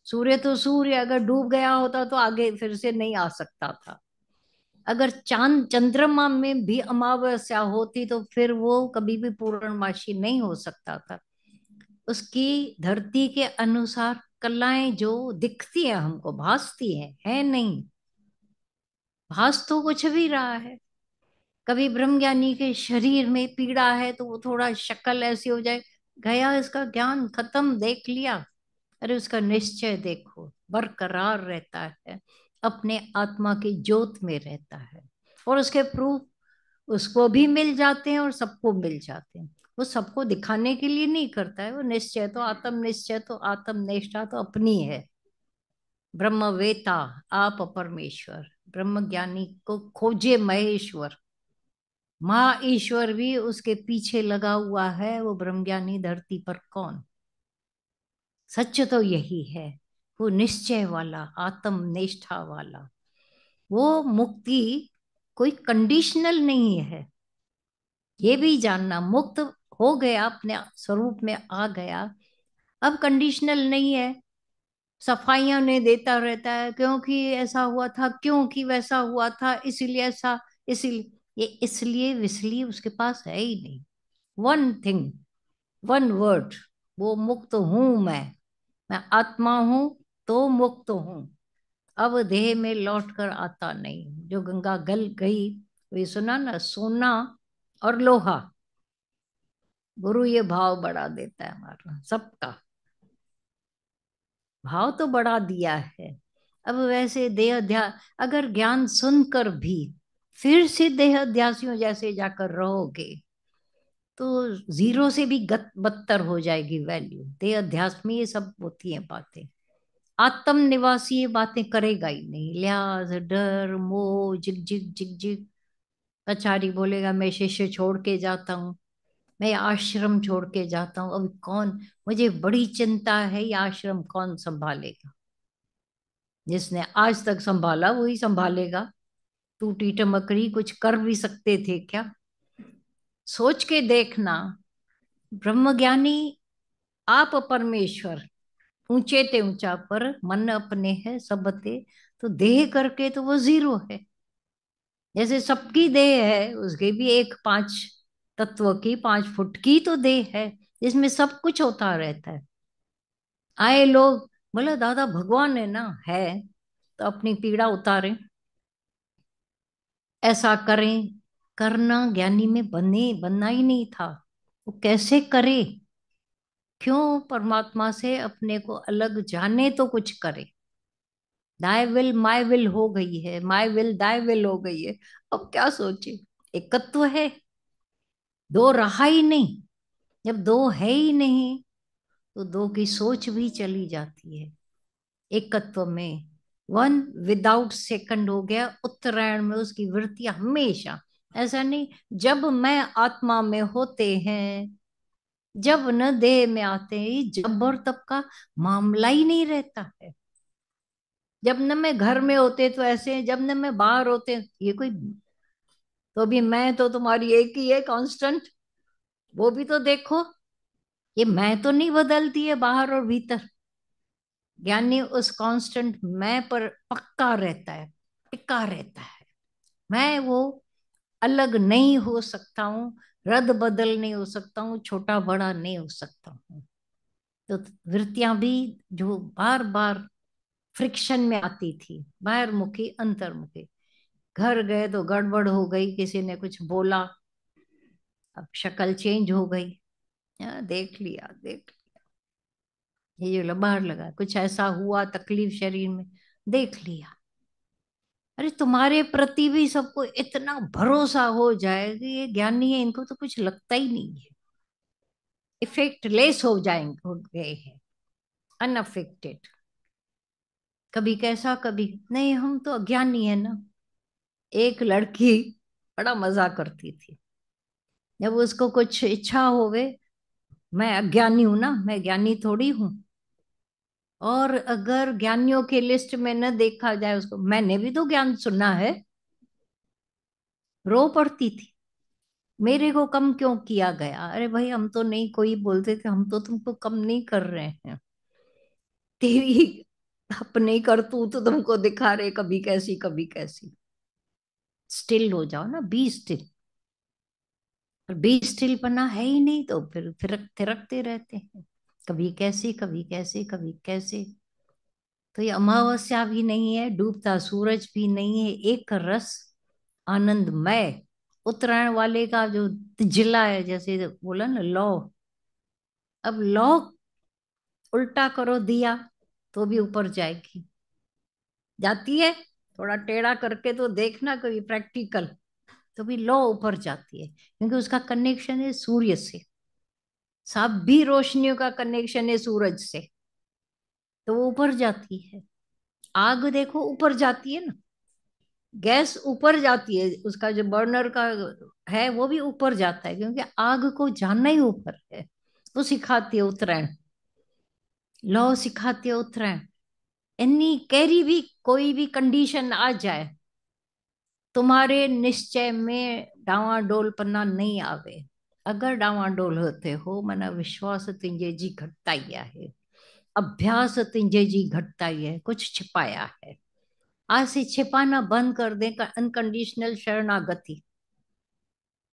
सूर्य तो सूर्य अगर डूब गया होता तो आगे फिर से नहीं आ सकता था। अगर चांद चंद्रमा में भी अमावस्या होती तो फिर वो कभी भी पूर्णमासी नहीं हो सकता था। उसकी धरती के अनुसार कलाएं जो दिखती है हमको, भासती है नहीं। भास तो कुछ भी रहा है। कभी ब्रह्मज्ञानी के शरीर में पीड़ा है तो वो थोड़ा शक्ल ऐसी हो जाए, गया इसका ज्ञान, खत्म, देख लिया। अरे उसका निश्चय देखो, बरकरार रहता है, अपने आत्मा की ज्योत में रहता है। और उसके प्रूफ उसको भी मिल जाते हैं और सबको मिल जाते हैं। वो सबको दिखाने के लिए नहीं करता है, वो निश्चय तो आत्म निश्चय तो आत्म निष्ठा तो अपनी है। ब्रह्मवेता आप परमेश्वर, ब्रह्म ज्ञानी को खोजे महेश्वर। महा ईश्वर भी उसके पीछे लगा हुआ है, वो ब्रह्मज्ञानी धरती पर कौन। सच तो यही है, वो निश्चय वाला, आत्म निष्ठा वाला। वो मुक्ति कोई कंडीशनल नहीं है। ये भी जानना, मुक्त हो गया, अपने स्वरूप में आ गया, अब कंडीशनल नहीं है। सफाइयां नहीं देता रहता है, क्योंकि ऐसा हुआ था, क्योंकि वैसा हुआ था, इसीलिए ऐसा, इसीलिए ये, इसलिए विसलिए उसके पास है ही नहीं। वन थिंग, वन वर्ड, वो मुक्त हूं मैं आत्मा हूं, तो मुक्त हूं। अब देह में लौट कर आता नहीं। जो गंगा गल गई, वे सुना ना, सोना और लोहा। गुरु ये भाव बढ़ा देता है हमारा सबका। भाव तो बढ़ा दिया है। अब वैसे देह अध्यास, अगर ज्ञान सुनकर भी फिर से देह अध्यासियों जैसे जाकर रहोगे तो जीरो से भी बदतर हो जाएगी वैल्यू। देह अध्यास में ये सब होती हैं बातें। आत्म निवासी ये बातें करेगा ही नहीं। लिहाज, डर, मोह, जिग जिग जिग जिग। आचार्य बोलेगा मैं शिष्य छोड़ के जाता हूँ, मैं आश्रम छोड़ के जाता हूँ, अब कौन, मुझे बड़ी चिंता है ये आश्रम कौन संभालेगा। जिसने आज तक संभाला वही संभालेगा। टूटी टमकड़ी कुछ कर भी सकते थे क्या। सोच के देखना। ब्रह्मज्ञानी आप परमेश्वर, ऊंचे ते ऊंचा पर मन अपने है सब ते, तो देह करके तो वो जीरो है। जैसे सबकी देह है, उसके भी एक 5 तत्व की, 5 फुट की तो देह है, जिसमें सब कुछ होता रहता है। आए लोग बोले दादा भगवान है ना, है तो अपनी पीड़ा उतारे, ऐसा करें। करना ज्ञानी में बने बनना ही नहीं था। वो कैसे करे, क्यों परमात्मा से अपने को अलग जाने तो कुछ करे। दाय विल माय विल हो गई है, माय विल दाय विल हो गई है। अब क्या सोचे, एकत्व है, दो रहा ही नहीं। जब दो है ही नहीं तो दो की सोच भी चली जाती है। एकत्व में वन विदाउट सेकंड हो गया। उत्तरायण में उसकी वृत्ति हमेशा, ऐसा नहीं, जब मैं आत्मा में होते हैं, जब न देह में आते हैं, जब और तब का मामला ही नहीं रहता है। जब न मैं घर में होते तो ऐसे, जब न मैं बाहर होते ये कोई, तो भी मैं तो तुम्हारी एक ही है कांस्टेंट, वो भी तो देखो। ये मैं तो नहीं बदलती है बाहर और भीतर। ज्ञानी उस कांस्टेंट मैं पर पक्का रहता है, टिका रहता है। मैं वो अलग नहीं हो सकता हूँ, रद बदल नहीं हो सकता हूँ, छोटा बड़ा नहीं हो सकता हूँ। तो वृत्तियां भी जो बार बार फ्रिक्शन में आती थी, बाहर मुखी अंतर्मुखी, घर गए तो गड़बड़ हो गई, किसी ने कुछ बोला, अब शक्ल चेंज हो गई। देख लिया, देख लिया, ये जो लबाड़ लगा, कुछ ऐसा हुआ तकलीफ शरीर में, देख लिया। अरे तुम्हारे प्रति भी सबको इतना भरोसा हो जाए कि ये ज्ञानी है, इनको तो कुछ लगता ही नहीं है। इफेक्ट लेस हो जाएंगे, हो गए हैं, अनअफेक्टेड। कभी कैसा, कभी नहीं, हम तो अज्ञानी है ना। एक लड़की बड़ा मजा करती थी, जब उसको कुछ इच्छा होवे, मैं अज्ञानी हूं ना, मैं ज्ञानी थोड़ी हूँ। और अगर ज्ञानियों के लिस्ट में न देखा जाए उसको, मैंने भी तो ज्ञान सुना है, रो पड़ती थी। मेरे को कम क्यों किया गया। अरे भाई हम तो नहीं, कोई बोलते थे हम तो तुमको कम नहीं कर रहे हैं। तेरी अपने करतूत तो तुमको दिखा रहे, कभी कैसी कभी कैसी। स्टिल हो जाओ ना, बी स्टिल। और बी स्टिल पना है ही नहीं, तो फिर थिरकते रहते हैं, कभी कैसे कभी कैसे कभी कैसे। तो ये अमावस्या भी नहीं है, डूबता सूरज भी नहीं है, एक रस आनंदमय। उत्तरायण वाले का जो तिजला है, जैसे बोला ना लौ, अब लौ उल्टा करो दिया तो भी ऊपर जाएगी, जाती है। थोड़ा टेढ़ा करके तो देखना कभी प्रैक्टिकल, तो भी लौ ऊपर जाती है, क्योंकि उसका कनेक्शन है सूर्य से। सभी रोशनियों का कनेक्शन है सूरज से, तो वो ऊपर जाती है। आग देखो ऊपर जाती है ना, गैस ऊपर जाती है, उसका जो बर्नर का है वो भी ऊपर जाता है, क्योंकि आग को जाना ही ऊपर है। वो सिखाती है उत्तरायण, लौ सिखाती है उत्तरायण। एनी कैरी भी कोई भी कंडीशन आ जाए, तुम्हारे निश्चय में डावाडोलपना नहीं आवे। अगर डावाडोल होते हो, मना विश्वास तुंहिंजे जी घटताई है, अभ्यास तुंहिंजे जी घटताई है, कुछ छिपाया है। आज से छिपाना बंद कर दे, अनकंडीशनल शरणागति।